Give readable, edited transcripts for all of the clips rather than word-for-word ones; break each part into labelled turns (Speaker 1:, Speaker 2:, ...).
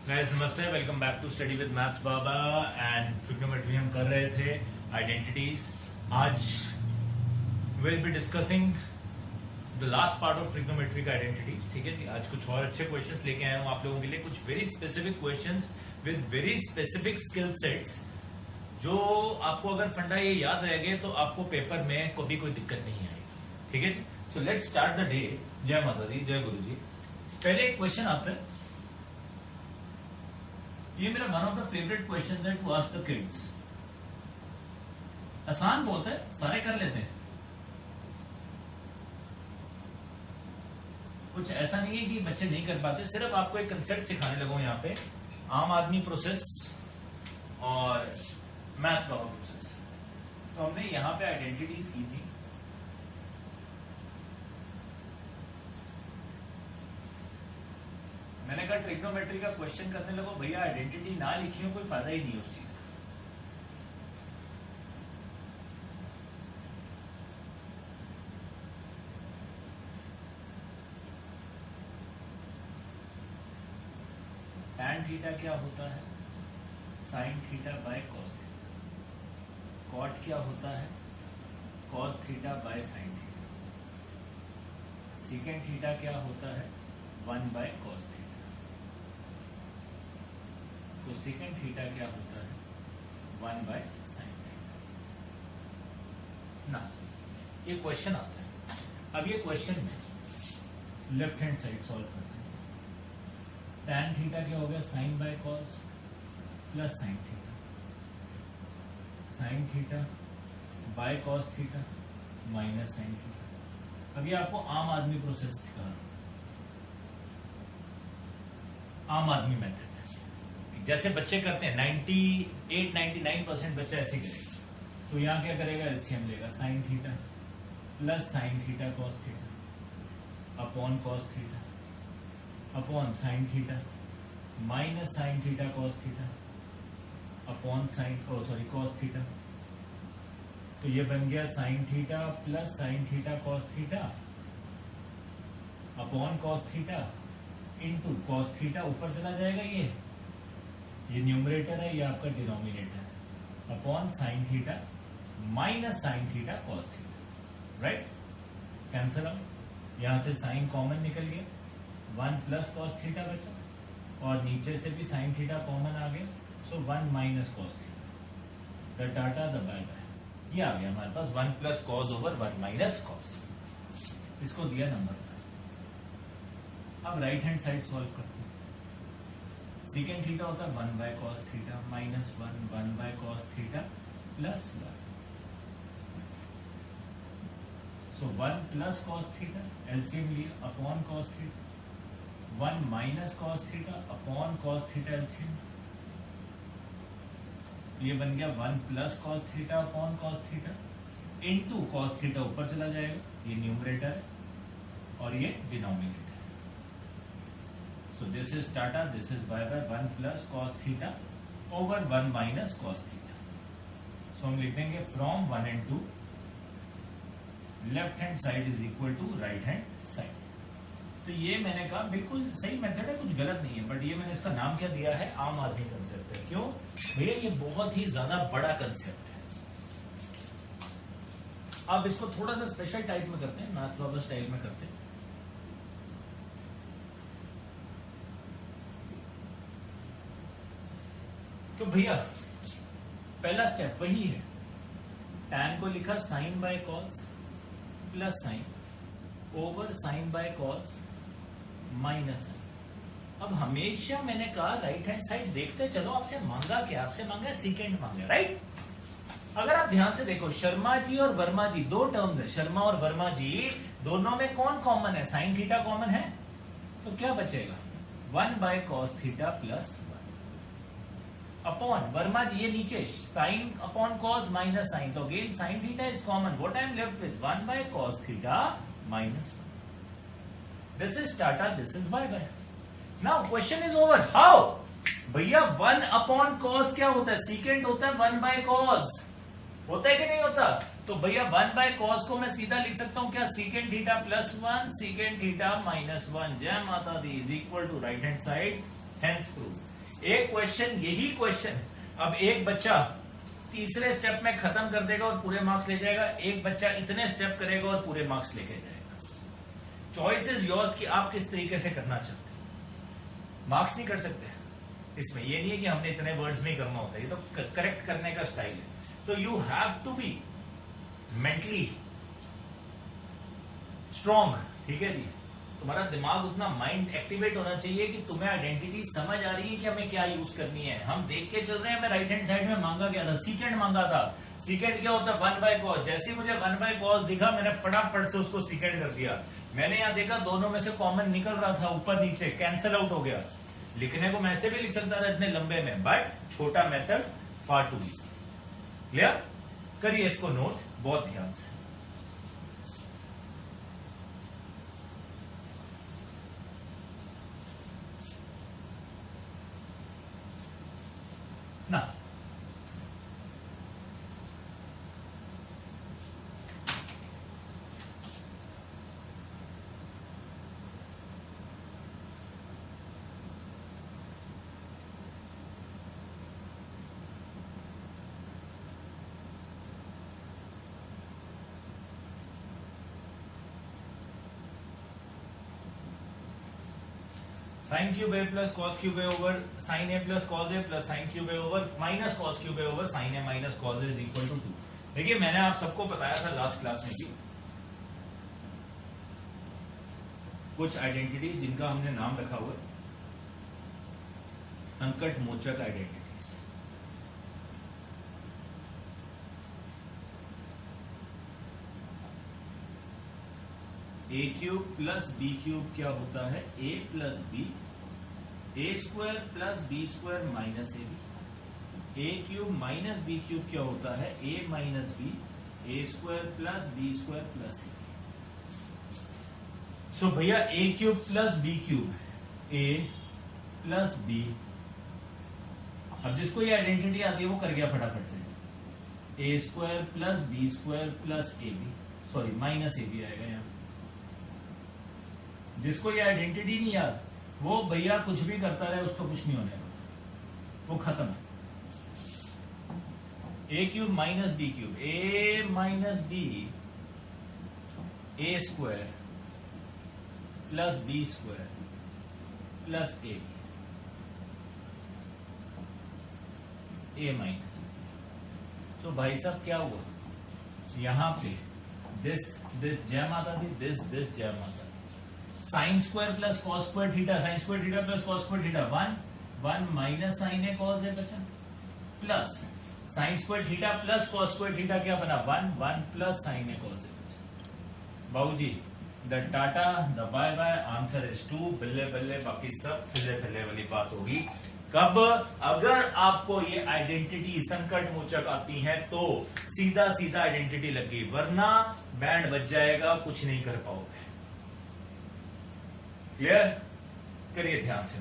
Speaker 1: Guys नमस्ते, welcome back to study with maths Baba and trigonometry हम कर रहे थे आइडेंटिटीज। आज will be discussing the last part of trigonometric identities. ठीक है जी, आज कुछ और अच्छे क्वेश्चंस लेके आया हूं आप लोगों के लिए, कुछ very specific questions with very specific skill sets, जो आपको अगर फंडा ये याद रह गए तो आपको पेपर में कभी कोई दिक्कत नहीं आएगी। ठीक है जी, so let's start the day. जय माता दी, जय गुरु जी। पहले एक क्वेश्चन आता है, ये मेरा one of the favourite question है टू आस्क द किड्स। आसान बहुत है, सारे कर लेते हैं। कुछ ऐसा नहीं है कि बच्चे नहीं कर पाते, सिर्फ आपको एक कंसेप्ट सिखाने लगो यहाँ पे। आम आदमी प्रोसेस और मैथ्स बाबा प्रोसेस। तो हमने यहाँ पे आइडेंटिटीज की थी। मैंने कहा ट्रिग्नोमेट्री का क्वेश्चन करने लगो, भैया आइडेंटिटी ना लिखी हो कोई फायदा ही नहीं उस चीज का। टैन थीटा क्या होता है? Sine theta by cos theta. Cot क्या होता है? Cos theta by sine theta. Secant theta क्या होता है? 1 बाय कॉस थीटा। तो सेकेंड थीटा क्या होता है? 1 बाय साइन थीटा। ना, ये क्वेश्चन आता है। अब ये क्वेश्चन में लेफ्ट हैंड साइड सॉल्व करते हैं। टैन थीटा क्या हो गया? Sine by cos plus sine theta. Sine theta by cos theta minus sine theta. अब ये आपको आम आदमी प्रोसेस सिखा रहा हूं, आम आदमी मेथड। जैसे बच्चे करते हैं 98-99% बच्चे ऐसे करेंगे। तो यहां क्या करेगा? एलसीएम लेगा। Sign theta plus sine theta cos theta upon cos theta upon sine theta minus sine theta cos theta upon cos theta. तो ये बन गया sine theta plus sine theta cos theta upon cos theta into cos theta. ऊपर चला जाएगा, ये numerator है, ये आपका डिनोमिनेटर है, upon sine theta minus sine theta cos theta. Right, cancel out. यहां से साइन कॉमन निकल गया, 1 प्लस कॉस थीटा बचा, और नीचे से भी साइन थीटा कॉमन आ गया, so 1 minus cos theta. The टाटा द बाय बाय, ये आ गया हमारे पास 1 plus cos over 1 minus cos. इसको दिया नंबर। अब राइट हैंड साइड सॉल्व करते हैं। सेकेंड थीटा होता है 1 by cos theta minus 1 by cos theta plus 1। So 1 plus cos theta LCM लिया upon cos theta, 1 minus cos theta upon cos theta LCM. ये बन गया 1 plus cos theta upon cos theta into cos theta. ऊपर चला जाएगा, ये numerator है और ये denominator. So this is tata, this is by 1 plus cos theta over 1 minus cos theta. So हम लिख देंगे from 1 and 2 left hand side is equal to right hand side. तो ये मैंने कहा बिल्कुल सही मेथड है, कुछ गलत नहीं है, बट ये मैंने इसका नाम क्या दिया है? आम आदमी कंसेप्ट है। क्यों भैया? ये बहुत ही ज्यादा बड़ा कंसेप्ट है। अब इसको थोड़ा सा स्पेशल टाइप में करते हैं, मैथ्स बाबा स्टाइल में करते हैं। तो भैया पहला स्टेप वही है, टैन को लिखा sine by cos plus sine over sine by cos minus sine. अब हमेशा मैंने कहा राइट हैंड साइड देखते चलो। आपसे मांगा क्या? आपसे मांगा सीकेंड मांगा, राइट? अगर आप ध्यान से देखो, शर्मा जी और वर्मा जी दो टर्म्स है, शर्मा और वर्मा जी, दोनों में कौन कॉमन है? साइन थीटा कॉमन है, तो क्या बचेगा? 1 by cos theta plus upon Verma ji, ये नीचे sine upon cos minus sine, तो again sine theta is common. What I am left with? 1 by cos theta minus 1। This is tata, this is bye bye. Now question is over. How? भैया 1 upon cos क्या होता है? सीकेंड होता है 1 by cos, होता है कि नहीं होता? तो भैया 1 बाय कॉस को मैं सीधा लिख सकता हूं क्या? Secant theta plus 1 secant theta minus 1। जय माता दी is equal to right hand side hence prove. एक क्वेश्चन, यही क्वेश्चन अब एक बच्चा तीसरे स्टेप में खत्म कर देगा और पूरे मार्क्स ले जाएगा, एक बच्चा इतने स्टेप करेगा और पूरे मार्क्स लेके जाएगा। चॉइस इज योर्स कि आप किस तरीके से करना चाहते हैं। मार्क्स नहीं कर सकते इसमें, ये नहीं है कि हमने इतने वर्ड्स में ही करना होता है, ये तो करेक्ट करने का स्टाइल है। तो you have to be mentally strong, ठीक है जी। तुम्हारा दिमाग उतना माइंड एक्टिवेट होना चाहिए कि तुम्हें आइडेंटिटी समझ आ रही है कि हमें क्या यूज करनी है। हम देख के चल रहे हैं, मैं राइट हैंड साइड में मांगा क्या था, सीकेंड मांगा था। सीकेंड क्या होता है, 1/cos। जैसे ही मुझे 1/cos दिखा, मैंने फटाफट से उसको सीकेंड कर दिया। मैंने यहां देखा दोनों में से कॉमन निकल रहा था, ऊपर नीचे कैंसिल आउट हो गया। लिखने को मैं ऐसे भी लिख सकता था इतने लंबे में, बट छोटा method far too easy. Clear? करिए इसको नोट बहुत ध्यान से। ना sine cube A plus cos cube A over sine A plus cos A plus sine cube A over minus cos cube A over sine A minus cos A is equal to 2। देखिए मैंने आप सबको बताया था last class में भी कुछ identities जिनका हमने नाम रखा हुआ है संकट मोचक identities. A cube plus B cube क्या होता है, a plus b, a square plus b square minus a b. A cube minus B cube क्या होता है, a minus b, a square plus b square plus a. So भैया a cube plus B cube, A plus b. अब जिसको ये identity आती है वो कर गया फटाफट से, a square plus b square plus a b, sorry minus a b आएगा यहाँ। जिसको ये आइडेंटिटी नहीं याद वो भैया कुछ भी करता रहे, उसको कुछ नहीं होने वाला, वो खत्म है। ए cube minus B cube, A minus b, a square plus b square plus a minus b. तो भाई साहब क्या हुआ, यहां पे दिस जय माता दी, दिस जय माता दी। Sine square plus cos square theta, sine square theta plus cos square theta 1 minus sine A cos A बचा, plus sine square theta plus cos square theta क्या बना 1 plus sine A cos A बचा। बाबूजी the टाटा the by bye, answer is 2। बल्ले बल्ले, बाकी सब फिले फिले वाली बात होगी कब, अगर आपको ये आइडेंटिटी संकट मोचक आती है तो सीधा सीधा आइडेंटिटी लग गई, वरना बैंड बच जाएगा, कुछ नहीं कर पाओगे। क्लियर? करिए ध्यान से।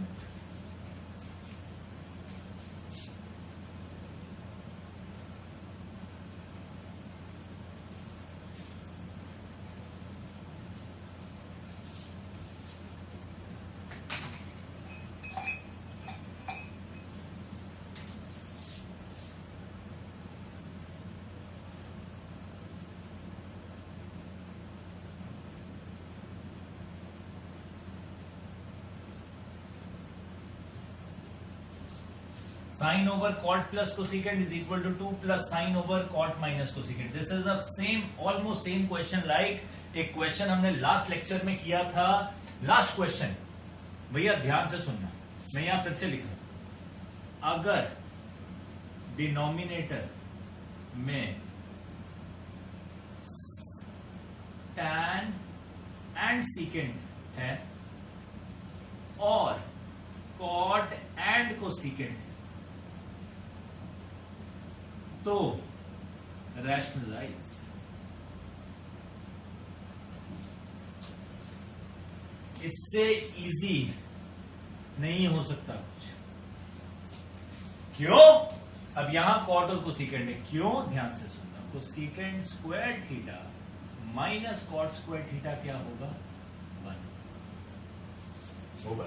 Speaker 1: Sine over cot plus cosecant is equal to 2 plus sine over cot minus cosecant. This is a same almost same question like एक क्वेश्चन हमने लास्ट लेक्चर में किया था। लास्ट क्वेश्चन भैया ध्यान से सुनना, मैं यहां फिर से लिख रहा हूं। अगर डिनोमिनेटर में tan एंड सीकेंट है और कॉट एंड कोसेकेंट है तो रैशनलाइज। इससे इजी नहीं हो सकता कुछ। क्यों? अब यहां कॉट और कोसेकेंट है, क्यों? ध्यान से सुनना। Cosecant square theta minus cot square theta क्या होगा? 1 होगा।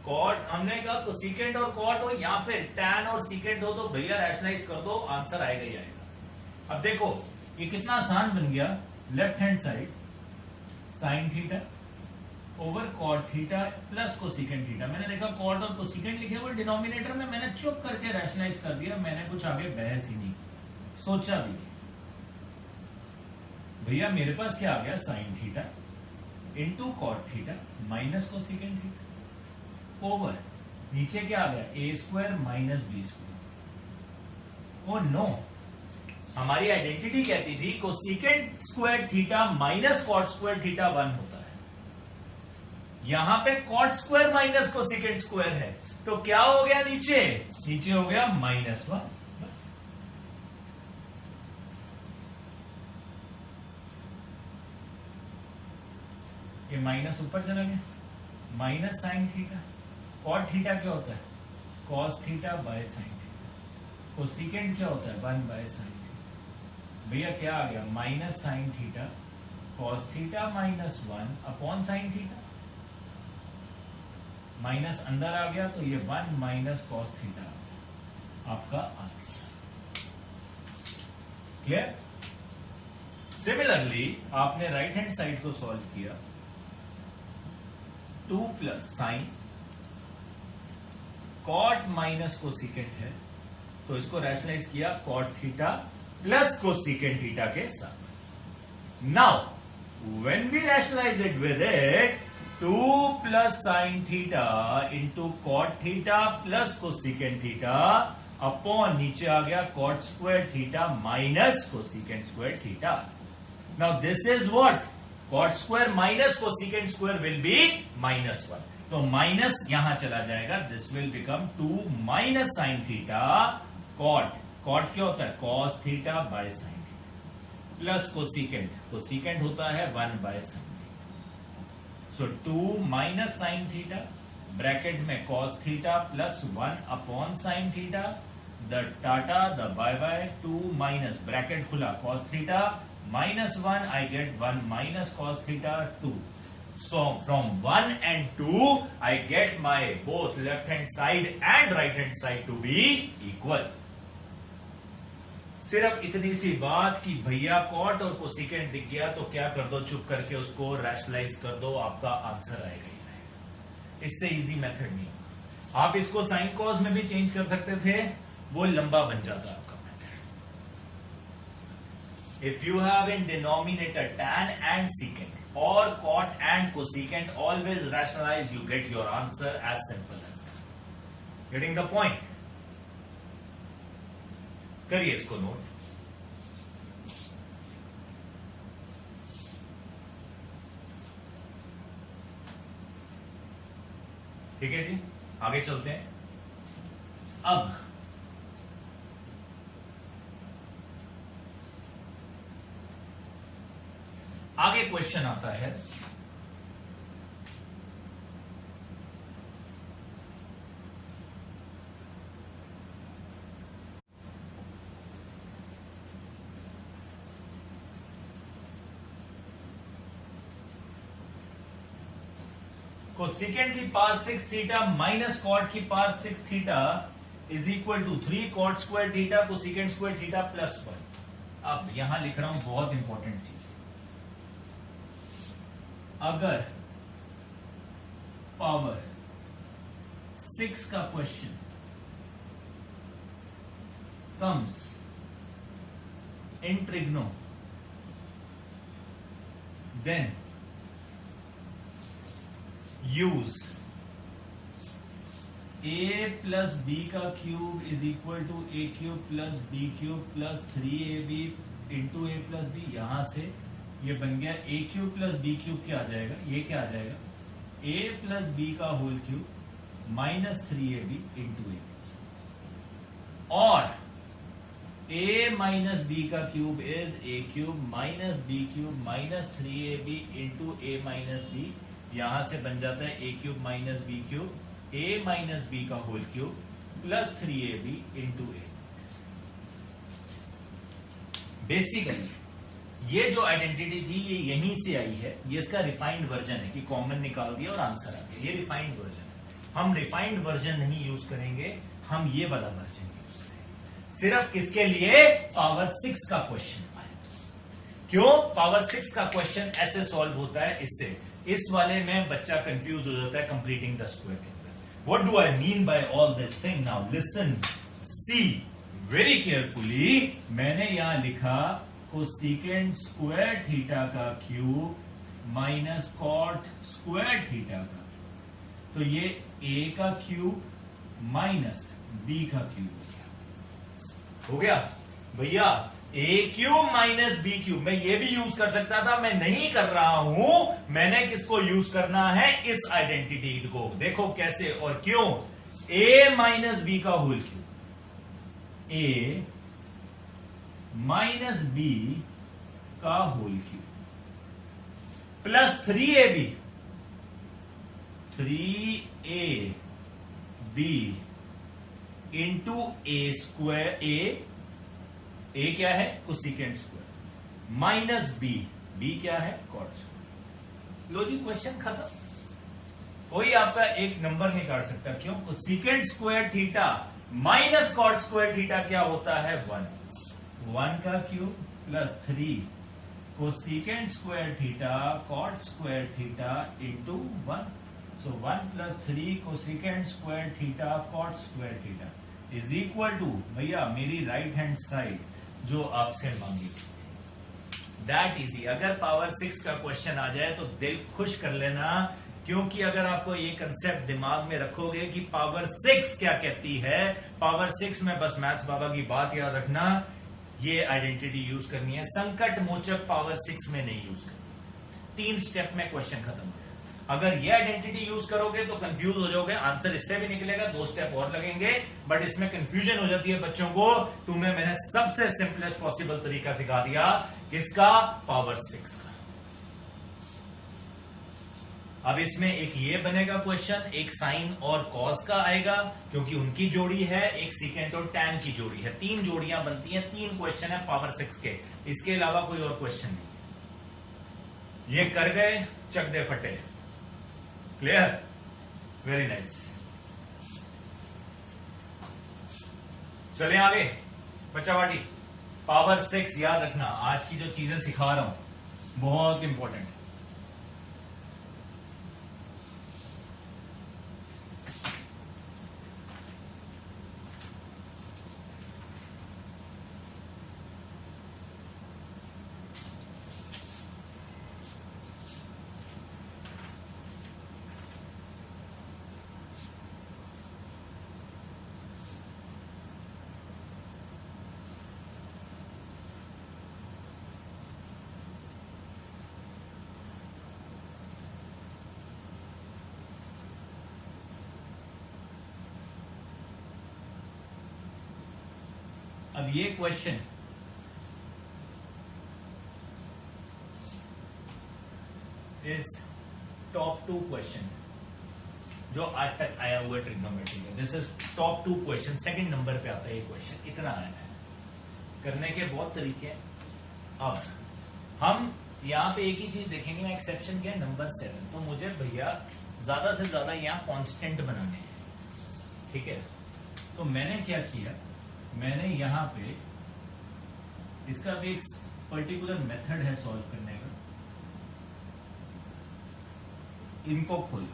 Speaker 1: कॉट, हमने कहा कोसेकेंट और कॉट हो या फिर टैन और सीकेंट हो तो भैया रैशनलाइज कर दो, आंसर आएगा ही आएगा। अब देखो ये कितना आसान बन गया, left hand side sine theta over cot theta plus cosecant theta. मैंने देखा कॉट और कोसेकेंट लिखे हुए डिनोमिनेटर में, मैंने चुप करके रैशनलाइज कर दिया, मैंने कुछ आगे बहस ही नहीं सोचा भी नहीं। भैया मेरे पास क्या आ गया, sine theta into cot theta minus cosecant theta over नीचे क्या आ गया, A square minus B square. Oh no, हमारी आइडेंटिटी कहती थी cosecant square theta minus cot square theta 1 होता है। यहां पे cot square minus cosecant square है, तो क्या हो गया नीचे, नीचे हो गया -1। बस ये माइनस ऊपर चला गया, minus sine theta. Cot theta क्या होता है, cos theta by sine theta. Cosecant क्या होता है, 1 बाय साइन थीटा। भैया क्या आ गया, minus sine theta cos theta -1 upon sine theta. Minus अंदर आ गया तो ये 1 माइनस कॉस थीटा आपका आंसर। क्लियर। सिमिलरली आपने राइट हैंड साइड को सॉल्व किया, 2 plus sine cot minus cosecant है तो इसको रैशनलाइज किया cot theta plus cosecant theta के साथ। Now when we rationalise it with it, 2 plus sine theta into cot theta plus cosecant theta upon नीचे आ गया cot square theta minus cosecant square theta. Now this is what, cot square minus cosecant square will be -1, तो minus यहां चला जाएगा, this will become 2 minus sine theta cot, cot क्या होता है cos theta by sine theta plus cosecant, cosecant होता है 1 by sine theta. So 2 minus sine theta bracket में cos theta plus 1 upon sine theta, the टाटा the by बाय, 2 minus bracket खुला cos theta -1, I get 1 minus cos theta 2. So from 1 and 2, I get my both left hand side and right hand side to be equal. सिर्फ इतनी सी बात कि भैया cot और cosecant दिख गया तो क्या कर दो, चुप करके उसको रैशनलाइज कर दो, आपका आंसर आएगा ही आएगा। इससे इजी मेथड नहीं। आप इसको साइन कॉस में भी चेंज कर सकते थे, वो लंबा बन जाता आपका। If you have in denominator tan and secant or cot and cosecant, always rationalize, you get your answer as simple as that. Getting the point? करिए इसको नोट। ठीक है जी, आगे चलते हैं। अब आगे क्वेश्चन आता है, कोसेकेंट की पावर 6 थीटा माइनस कॉट की power 6 theta is equal to 3 cot square theta cosecant square theta plus 1। अब यहां लिख रहा हूं बहुत इंपॉर्टेंट चीज, अगर पावर 6 का question comes in trigno, then use a plus B का cube is equal to A cube plus B cube plus 3ab into A plus B. यहां से ये बन गया A cube plus B cube, क्या आ जाएगा, ये क्या आ जाएगा, ए प्लस बी का whole cube minus 3ab into A, और ए माइनस बी का cube is A cube minus B cube minus 3ab into A minus B. यहां से बन जाता है ए क्यूब माइनस बी क्यूब, ए माइनस बी का whole cube plus 3ab into A. Basically ये जो आइडेंटिटी थी ये यहीं से आई है, ये इसका रिफाइंड वर्जन है कि कॉमन निकाल दिया और आंसर आ गया, ये रिफाइंड वर्जन है। हम रिफाइंड वर्जन नहीं यूज करेंगे, हम ये वाला वर्जन यूज करेंगे। सिर्फ किसके लिए? पावर 6 का क्वेश्चन आए। क्यों? पावर 6 का क्वेश्चन ऐसे सॉल्व होता है इससे। इस वाले में बच्चा कंफ्यूज हो जाता है कंप्लीटिंग द स्क्वायर के अंदर। What do I mean by all this thing? Now listen, see very carefully. मैंने यहां लिखा कोसेकेंट स्क्वायर थीटा का cube minus cot square theta का, तो ये a का क्यूब माइनस b का क्यूब हो गया भैया। a cube minus b cube, मैं ये भी यूज कर सकता था, मैं नहीं कर रहा हूं। मैंने किसको यूज करना है? इस आइडेंटिटी को। देखो कैसे और क्यों। a माइनस b का whole cube, a minus b का whole cube plus 3ab, 3ab into a square. a क्या है? कोसेकेंट स्क्वायर माइनस b क्या है? Cot square. लो जी, क्वेश्चन खत्म। कोई आपका एक नंबर नहीं काट सकता। क्यों? Cosecant square theta minus cot square theta क्या होता है? 1 का cube plus 3 cosecant square theta cot square theta into 1। So 1 plus 3 cosecant square theta cot square theta is equal to, भैया मेरी राइट हैंड साइड जो आपसे मांगी, दैट इजी। अगर पावर 6 का क्वेश्चन आ जाए तो दिल खुश कर लेना, क्योंकि अगर आपको ये कंसेप्ट दिमाग में रखोगे कि पावर 6 क्या कहती है, पावर 6 में बस मैथ्स बाबा की बात याद रखना, ये आइडेंटिटी यूज करनी है। संकट मोचक पावर 6 में नहीं यूज करनी। 3 स्टेप में क्वेश्चन खत्म। अगर ये आइडेंटिटी यूज करोगे तो कंफ्यूज हो जाओगे, आंसर इससे भी निकलेगा, 2 स्टेप और लगेंगे, बट इसमें कंफ्यूजन हो जाती है बच्चों को। तुम्हें मैंने सबसे सिंपलेस्ट पॉसिबल तरीका सिखा दिया, किसका? पावर 6 का। अब इसमें एक ये बनेगा क्वेश्चन, एक साइन और कॉस का आएगा, क्योंकि उनकी जोड़ी है, एक सीकेंट और टैन की जोड़ी है। 3 जोड़ियां बनती हैं, 3 क्वेश्चन है पावर 6 के, इसके अलावा कोई और क्वेश्चन नहीं। ये कर गए, चक दे फटे। क्लियर? Very nice. चले आगे बच्चा पार्टी। पावर 6 याद रखना, आज की जो चीजें सिखा रहा हूं बहुत इंपॉर्टेंट है। अब ये क्वेश्चन इज टॉप 2 क्वेश्चन जो आज तक आया हुआ ट्रिग्नोमेट्री में। This is top 2 question, second number पे आता है ये क्वेश्चन। इतना आया है, करने के बहुत तरीके हैं। अब हम यहां पे एक ही चीज देखेंगे, एक्सेप्शन क्या है? नंबर 7। तो मुझे भैया ज्यादा से ज्यादा यहां कांस्टेंट बनाने हैं, ठीक है? तो मैंने क्या किया, मैंने यहां पे इसका भी एक पर्टिकुलर मेथड है सॉल्व करने का। इनको खोलो,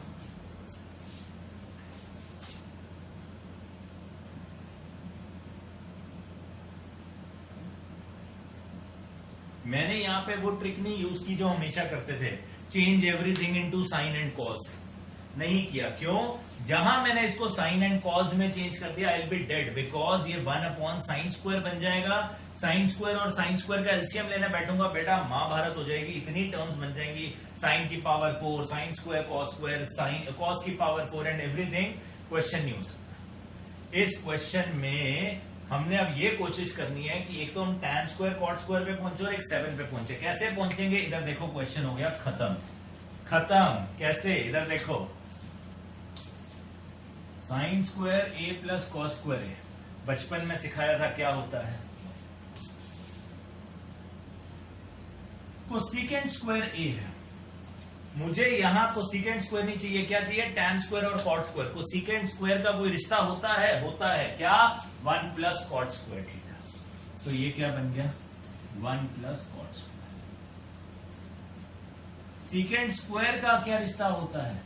Speaker 1: मैंने यहां पे वो ट्रिक नहीं यूज की जो हमेशा करते थे, change everything into sine and cos. नहीं किया। क्यों? जहां मैंने इसको साइन एंड कॉस में चेंज कर दिया, I will be dead, because ये 1/sin स्क्वायर बन जाएगा। साइन स्क्वायर और साइन स्क्वायर का एलसीएम लेने बैठूंगा बेटा, महाभारत हो जाएगी। इतनी टर्म्स बन जाएंगी, साइन की power 4, sign square, sine cos की पावर 4 एंड एवरीथिंग। क्वेश्चन नहीं हो सकता। इस क्वेश्चन में हमने अब ये कोशिश करनी है कि एक तो हम tan स्क्वायर कॉट स्क्वायर पे पहुंचे और एक 7 पे पहुंचे। कैसे पहुंचेंगे? इधर देखो, क्वेश्चन हो गया खत्म। कैसे? इधर देखो, sine square a plus cos square A, बचपन में सिखाया था क्या होता है। कोसेकेंट स्क्वायर a है, मुझे यहां कोसेकेंट स्क्वायर नहीं चाहिए, क्या चाहिए? टैन स्क्वायर और कॉट स्क्वायर। कोसेकेंट स्क्वायर का कोई रिश्ता होता है क्या? 1 प्लस कॉट स्क्वायर थीटा। तो ये क्या बन गया? 1 plus cot square. Secant square का क्या रिश्ता होता है?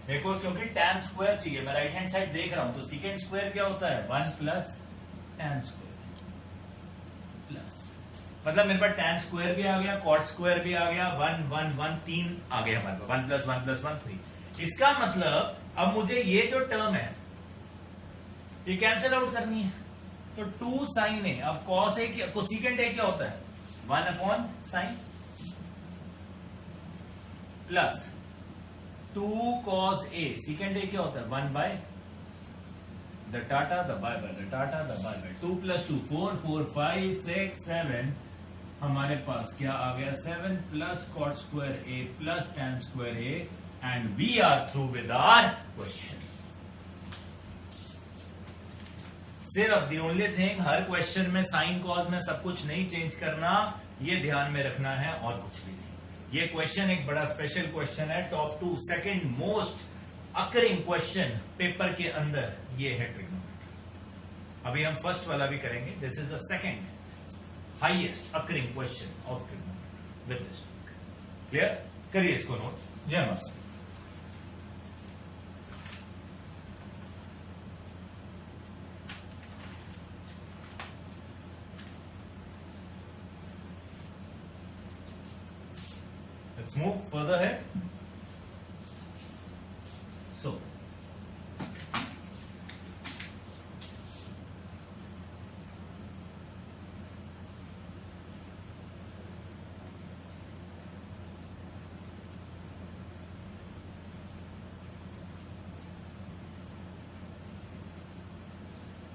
Speaker 1: देखो, क्योंकि टैन स्क्वायर चाहिए, मैं राइट हैंड साइड देख रहा हूं, तो सीकेंट स्क्वायर क्या होता है? 1 प्लस टैन स्क्वायर प्लस, मतलब मेरे पास टैन स्क्वायर भी आ गया, कॉट स्क्वायर भी आ गया, 1 1 1 3 आ गया हमारे पास, 1 प्लस 1 प्लस 1 3। इसका मतलब अब मुझे ये जो टर्म है ये कैंसिल आउट करनी है, तो 2 साइन ए। अब कॉस ए क्या, कोसेकेंट ए क्या होता है? 1 upon sine plus 2 cos A. Secant A क्या होता है? 1 बाय द टाटा द बाय बाय द टाटा द बाय बाय। 2 प्लस 2 4 4 5 6 7, हमारे पास क्या आ गया? 7 plus cot square A plus tan square A, and we are through with our question. सिर्फ दी ओनली थिंग, हर क्वेश्चन में साइन कॉज में सब कुछ नहीं चेंज करना, ये ध्यान में रखना है, और कुछ भी नहीं। ये क्वेश्चन एक बड़ा स्पेशल क्वेश्चन है, top 2 second most occurring question paper के अंदर ये है ट्रिग्नोमेट्री। अभी हम फर्स्ट वाला भी करेंगे। This is the second highest occurring question of trigonometry with this topic. Clear? करिए इसको नोट। जय माता। Let's move further ahead. So,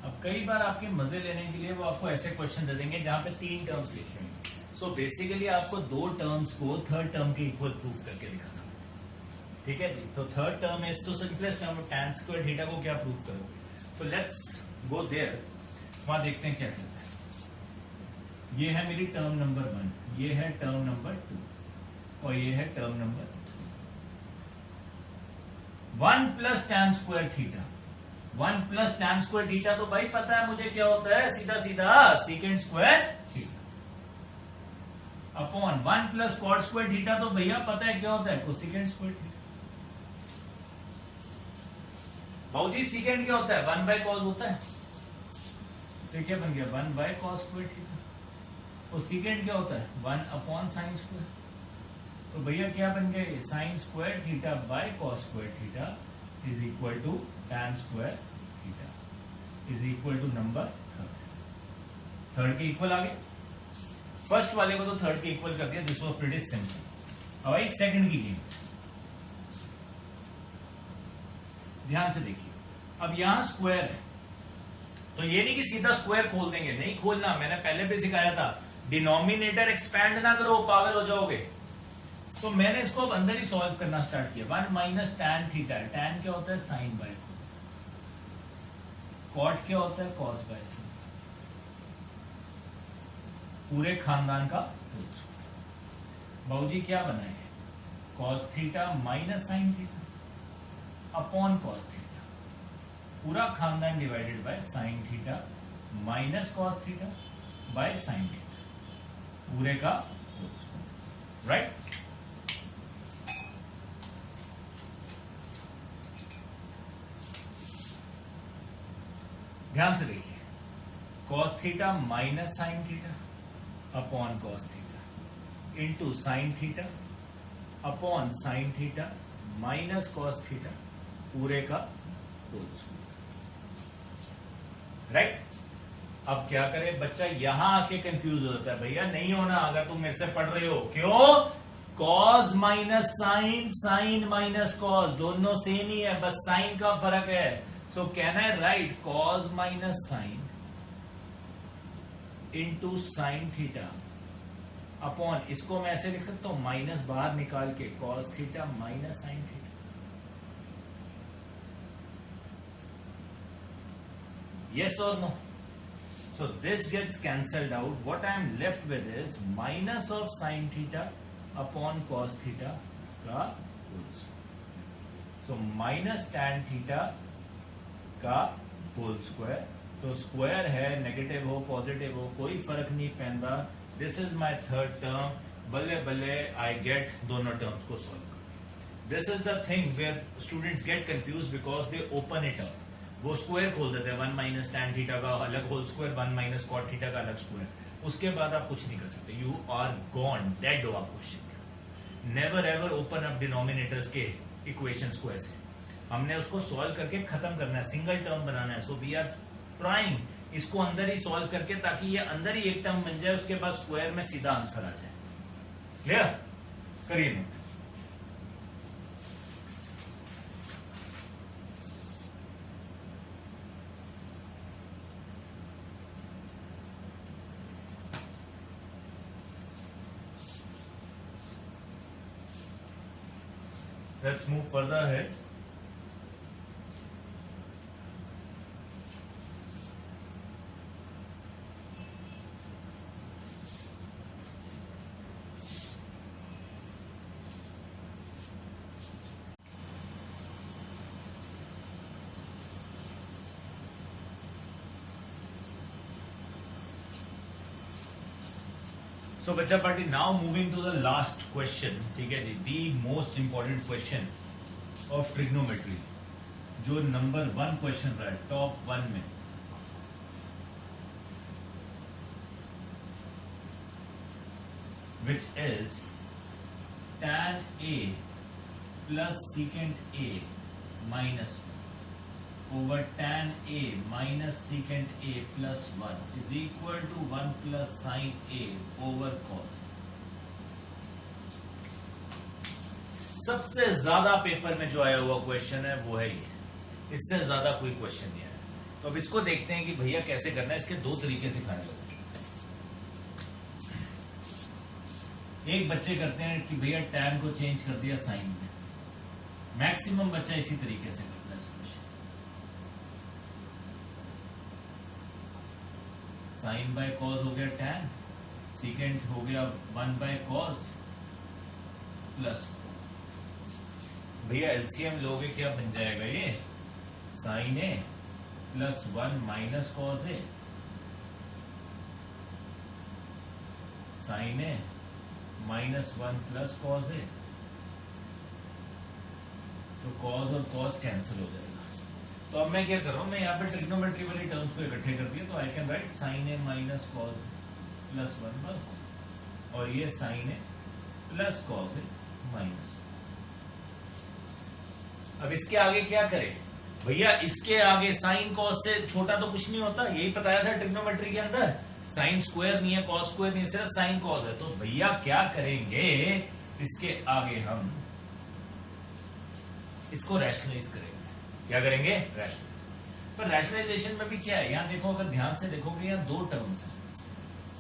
Speaker 1: अब कई बार आपके मजे लेने के लिए वो आपको ऐसे क्वेश्चन दे देंगे जहां पे 3 टर्म्स लिखे होंगे। सो बेसिकली आपको 2 टर्म्स को थर्ड टर्म के इक्वल प्रूव करके दिखाना, ठीक है जी। तो थर्ड टर्म है तो simplest term tan square theta को क्या प्रूव करोगे? तो लेट्स गो देयर, वहां देखते हैं क्या कहता है। ये है मेरी टर्म नंबर 1, ये है टर्म नंबर 2, और ये है term number 3। 1 plus tan square theta, 1 plus tan square theta तो भाई पता है मुझे क्या होता है, सीधा सीधा secant square theta, upon 1 plus cot square theta तो भैया पता है क्या होता है? Cosecant square theta. भाऊजी सीकेंट क्या होता है? 1 बाय कॉस होता है, तो क्या बन गया? 1 बाय कॉस स्क्वायर थीटा। और सीकेंट क्या होता है? 1 अपॉन साइन स्क्वायर। तो भैया क्या बन गया? Sine square theta by cos square theta is equal to tan square theta is equal to number third के इक्वल आ गए। फर्स्ट वाले को तो थर्ड के इक्वल कर दिया, दिस वाज प्रीटी सिंपल। अब आई सेकंड की गेम, ध्यान से देखिए। अब यहां स्क्वायर है, तो ये नहीं कि सीधा स्क्वायर खोल देंगे, नहीं खोलना, मैंने पहले भी सिखाया था। डिनोमिनेटर एक्सपैंड ना करो, पागल हो जाओगे। तो मैंने इसको अब अंदर ही सॉल्व करना स्टार्ट किया। 1 माइनस टैन थीटा, टैन क्या होता है? Sign by cos. कॉट क्या होता है? Cos by sine. पूरे खानदान का बाबूजी क्या बनाए? Cos theta minus sine theta upon cos theta, पूरा खानदान divided by sine theta minus cos theta by sine theta, पूरे का राइट। ध्यान से देखिए, cos theta minus sine theta upon cos theta into sine theta upon sine theta minus cos theta, पूरे का whole square, right. अब क्या करे बच्चा? यहां आके कंफ्यूज हो जाता है। भैया नहीं होना, अगर तुम मेरे से पढ़ रहे हो। क्यों? Cos minus sine, sine minus cos, दोनों सेम ही है, बस साइन का फर्क है। So can I write cos minus sine into sine theta upon, इसको मैं ऐसे लिख सकता हूं, माइनस बाहर निकाल के cos theta minus sine theta. Yes or no? So this gets cancelled out. What I am left with is minus of sin theta upon cos theta का whole square. So minus tan theta का whole square. तो square है, negative हो positive हो कोई फर्क नहीं पैंदा। This is my third term. बल्ले बल्ले आई गेट दोनों टर्म्स को सॉल्व कर। This is the thing where students get confuse because they open it up. वो स्क्वायर खोल देते हैं, 1 माइनस टैन थीटा का अलग whole square, 1 minus cot theta का अलग स्क्वायर। उसके बाद आप कुछ नहीं कर सकते, यू आर गॉन, डेड हो आप question. Never ever open up denominators के इक्वेशंस को ऐसे। हमने उसको सॉल्व करके खत्म करना है, सिंगल टर्म बनाना है। सो वी आर ट्राइंग इसको अंदर ही सॉल्व करके, ताकि ये अंदर ही एक टर्म बन जाए, उसके बाद स्क्वायर में सीधा आंसर आ जाए। क्लियर? करिए note. Let's move further ahead. So बच्चा party, now moving to the last question. ठीक है जी, the most important question of trigonometry, जो नंबर 1 क्वेश्चन रहा है टॉप 1 में। Which is tan a plus secant a minus over tan a minus secant a plus 1 is equal to 1 plus sin a over cos। सबसे ज्यादा paper में जो आया हुआ क्वेश्चन है वो है ये, इससे ज्यादा कोई क्वेश्चन नहीं आया। तो अब इसको देखते हैं कि भैया कैसे करना है। इसके दो तरीके सिखाए। एक बच्चे करते हैं कि भैया tan को चेंज कर दिया sin में। मैक्सिमम बच्चा इसी तरीके से करता है इस क्वेश्चन। साइन बाय कॉस हो गया tan, सीकेंट हो गया 1 बाय कॉस प्लस। भैया एलसीएम लोगे क्या बन जाएगा ये, साइन ए प्लस 1 माइनस कॉस ए, साइन ए माइनस 1 प्लस कॉस ए। तो कॉस और कॉस कैंसिल हो जाएगा। तो अब मैं क्या कर रहा हूं, मैं यहाँ पे ट्रिग्नोमेट्री वाली टर्म्स को इकट्ठे कर दिया। तो I can write sine A minus cos plus 1 बस, और ये sine A plus cos a minus. अब इसके आगे क्या करें भैया, इसके आगे साइन कॉस से छोटा तो कुछ नहीं होता, यही बताया था ट्रिग्नोमेट्री के अंदर। साइन स्क्वायर नहीं है, कॉस स्क्वायर नहीं है, सिर्फ साइन कॉस है। तो भैया क्या करेंगे, इसके आगे हम इसको रैशनलाइज करेंगे। क्या करेंगे, रैशनलाइज। पर रैशनलाइजेशन में भी क्या है, यहां देखो, अगर ध्यान से देखोगे यहां 2 टर्म्स हैं।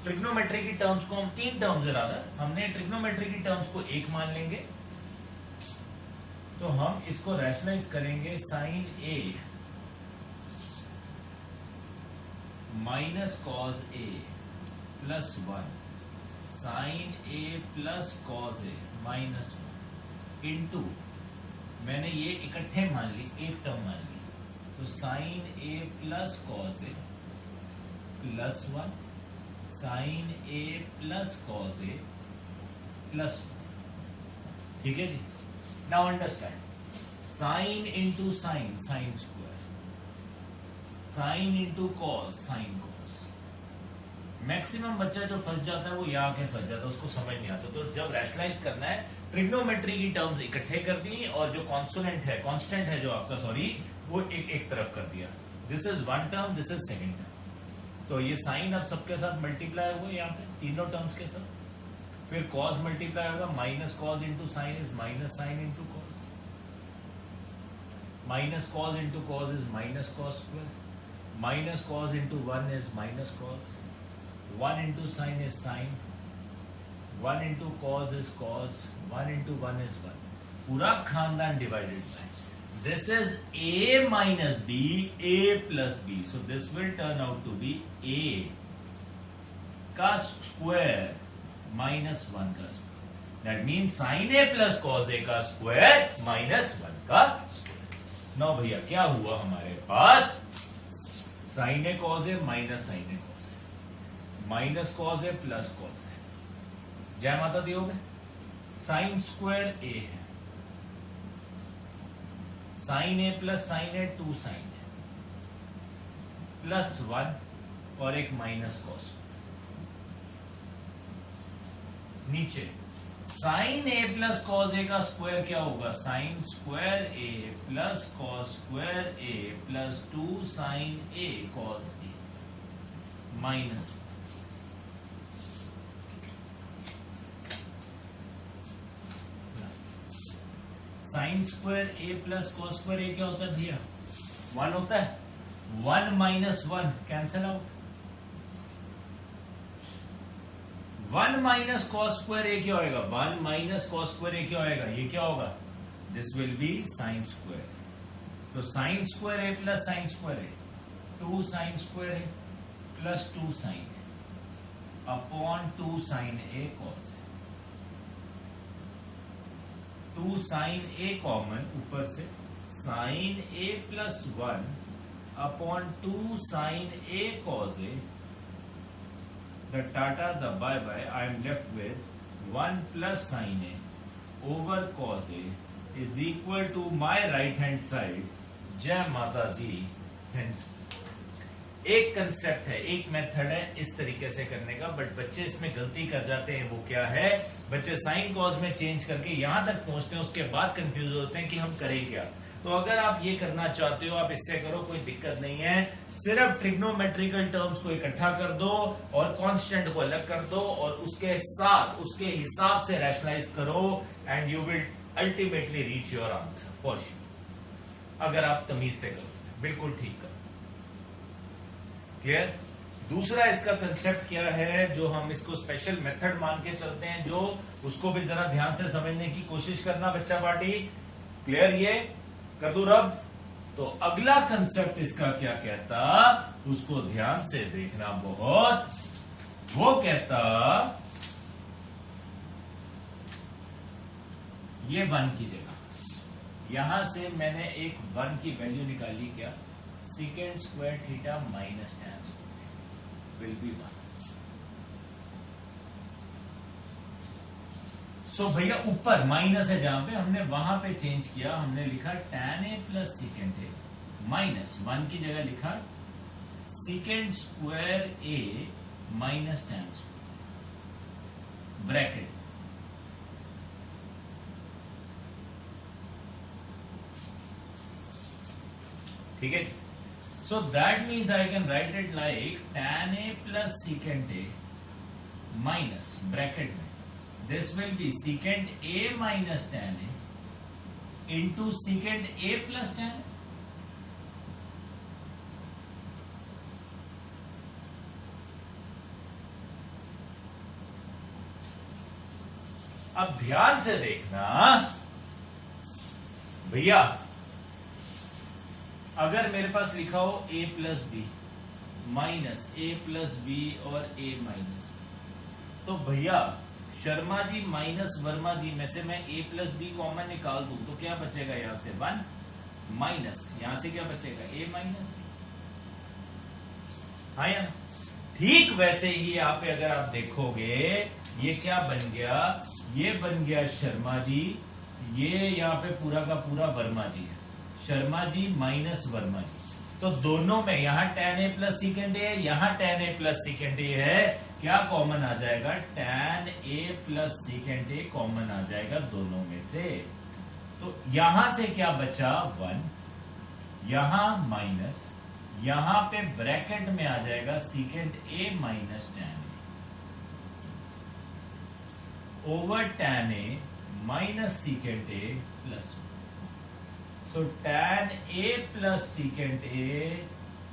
Speaker 1: ट्रिग्नोमेट्री की टर्म्स को हम 3 टर्म्स है रादर, हमने ट्रिग्नोमेट्री की टर्म्स को 1 मान लेंगे। तो हम इसको रैशनलाइज करेंगे, sign A minus cos A plus 1, sine A plus cos a minus 1 into, मैंने ये इकट्ठे मान ली, एक टर्म मान ली। तो sine A plus cos A plus 1, sine A plus cos A plus 1। ठीक है जी। Now understand, sine into sine, sine square, sine into cos, sine cos. Maximum बच्चा जो फंस जाता है वो यहाँ के फंस जाता है, उसको समझ नहीं आता। तो जब रैशनलाइज करना है, ट्रिग्नोमेट्री की टर्म्स इकट्ठे कर दी, और जो कांस्टेंट है जो आपका, सॉरी, वो एक तरफ कर दिया। This is 1 term, this is 2nd term. तो ये साइन अब सबके साथ मल्टीप्लाई हुआ यहाँ पे, तीनों टर्म्स के साथ। फिर कॉस मल्टीप्लाई होगा, minus cos into sine is minus sine into cos, minus cos into cos is minus cos square, minus cos into 1 is minus cos, 1 into sine is sine, 1 into cos is cos, 1 into 1 is 1। पूरा खानदान divided by, this is a minus b, a plus b, so this will turn out to be a का square minus 1 का square. That means sine A plus cos A का square minus 1 का square. Now भैया क्या हुआ हमारे पास, sign A cos a minus sine A cos a, minus cos A plus cos ए, जय माता दी हो गए। साइन स्क्वायर ए है, साइन ए प्लस साइन ए 2 साइन ए प्लस 1 और एक माइनस कॉस। नीचे sign A plus cos A का स्क्वायर क्या होगा, sign square A plus cos square A plus 2 sine A cos a minus. Sign square A plus cos square A क्या होता है भैया, 1 होता है। 1 minus 1 cancel out, 1 minus cos square A क्या होगा, 1 माइनस कॉस स्क्वायर ए क्या होगा, ये क्या होगा, this will be sine square. तो sine square A plus sine square a 2 sine square A plus 2 sine a upon 2 sine A cos a. 2 sine a common ऊपर से, sine A plus 1 upon 2 sine A cos a, the tata the bye bye, I am left with 1 plus sin a over cos a is equal to my right hand side, जय माता दी। hence एक concept है, एक method है इस तरीके से करने का, बट बच्चे इसमें गलती कर जाते हैं। वो क्या है, बच्चे साइन कॉस में चेंज करके यहां तक पहुंचते हैं, उसके बाद कंफ्यूज होते हैं कि हम करें क्या। तो अगर आप ये करना चाहते हो आप इससे करो, कोई दिक्कत नहीं है। सिर्फ ट्रिग्नोमेट्रिकल टर्म्स को इकट्ठा कर दो और कांस्टेंट को अलग कर दो और उसके साथ उसके हिसाब से रैशनलाइज करो and you will ultimately reach your answer for sure, अगर आप तमीज से करो। बिल्कुल ठीक करो। क्लियर। दूसरा इसका कंसेप्ट क्या है, जो हम इसको स्पेशल मेथड मान के चलते हैं, जो उसको भी जरा ध्यान से समझने की कोशिश करना बच्चा पार्टी। क्लियर, ये कर दू रब। तो अगला कंसेप्ट इसका क्या कहता, उसको ध्यान से देखना बहुत। वो कहता ये 1 की जगह यहां से मैंने एक 1 की वैल्यू निकाली, क्या, second square theta minus tan square will be 1। सो भैया ऊपर माइनस है जहां पे, हमने वहां पे चेंज किया, हमने लिखा tan a plus secant A minus 1 की जगह लिखा सेकेंड स्क्वायर ए माइनस tan स्क्वायर ब्रैकेट। ठीक है। So that means I can right it like tan a plus secant A minus bracket में this will be secant a minus tan a into secant a plus tan a। अब ध्यान से देखना भैया, अगर मेरे पास लिखा हो a plus b minus a plus b और a माइनस बी, तो भैया शर्मा जी माइनस वर्मा जी में से मैं a प्लस बी कॉमन निकाल दूं तो क्या बचेगा, यहां से 1 माइनस यहां से क्या बचेगा, a माइनस बी। हाँ या ठीक वैसे ही यहाँ पे अगर आप देखोगे ये क्या बन गया, ये बन गया शर्मा जी, ये यहाँ पे पूरा का पूरा वर्मा जी है, शर्मा जी माइनस वर्मा जी। तो दोनों में यहाँ tan a plus secant A, यहाँ tan a plus secant A है, क्या कॉमन आ जाएगा, tan a plus secant A common आ जाएगा दोनों में से। तो यहां से क्या बचा 1, यहां माइनस, यहां पे ब्रैकेट में आ जाएगा second A minus tan a over tan a minus second a plus 1। So tan a plus secant A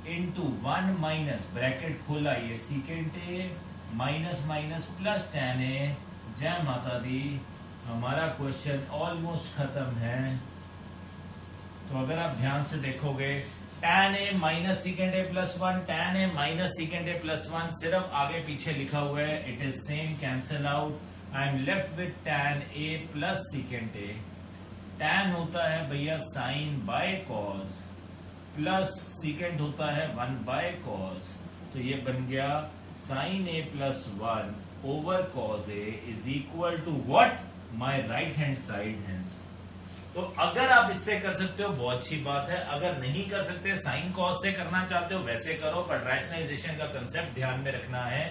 Speaker 1: into 1 minus bracket खोला, ये second A minus minus plus tan a। जय माता दी, हमारा क्वेश्चन ऑलमोस्ट खत्म है। तो अगर आप ध्यान से देखोगे tan a minus second a plus 1, tan a minus second a plus 1 सिर्फ आगे पीछे लिखा हुआ है, it is same, cancel out. I am left with tan a plus secant a. tan होता है भैया sine by cos plus secant होता है 1 बाय कॉस. तो ये बन गया sine a plus 1 over cos a is equal to what, my right hand side hence. तो अगर आप इससे कर सकते हो बहुत अच्छी बात है, अगर नहीं कर सकते साइन कॉस से करना चाहते हो वैसे करो, पर रैशनलाइजेशन का कंसेप्ट ध्यान में रखना है.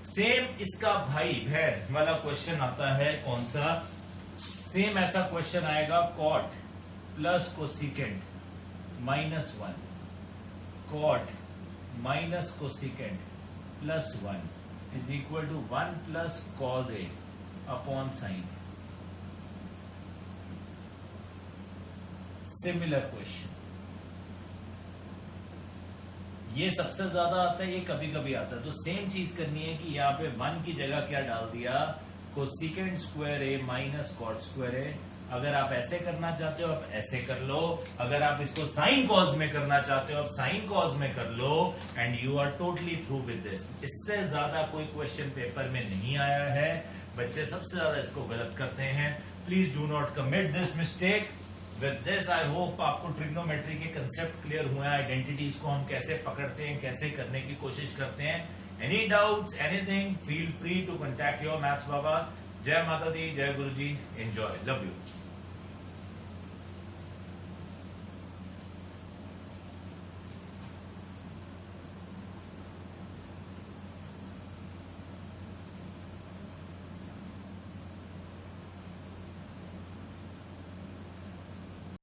Speaker 1: सेम इसका भाई बहन वाला क्वेश्चन आता है, कौन सा, सेम ऐसा क्वेश्चन आएगा cot plus cosecant minus 1, cot minus cosecant plus 1 is equal to 1 plus cos a upon sine. Similar question, ये सबसे ज्यादा आता है, ये कभी कभी आता है. तो सेम चीज करनी है कि यहाँ पे 1 की जगह क्या डाल दिया, कोसिकेंट स्क्वायर ए माइनस कॉट स्क्वायर ए. अगर आप ऐसे करना चाहते हो आप ऐसे कर लो, अगर आप इसको साइन कॉस में करना चाहते हो आप साइन कॉस में कर लो, and you are totally through with this. इससे ज्यादा कोई क्वेश्चन पेपर में नहीं आया है. बच्चे सबसे ज्यादा इसको गलत करते हैं. Please do not commit this mistake. With this I hope आपको ट्रिग्नोमेट्री के कंसेप्ट क्लियर हुए हैं, आइडेंटिटीज को हम कैसे पकड़ते हैं, कैसे करने की कोशिश करते हैं. Any doubts, anything, feel free to contact your maths बाबा. जय माता दी, जय गुरु जी. Enjoy, love you.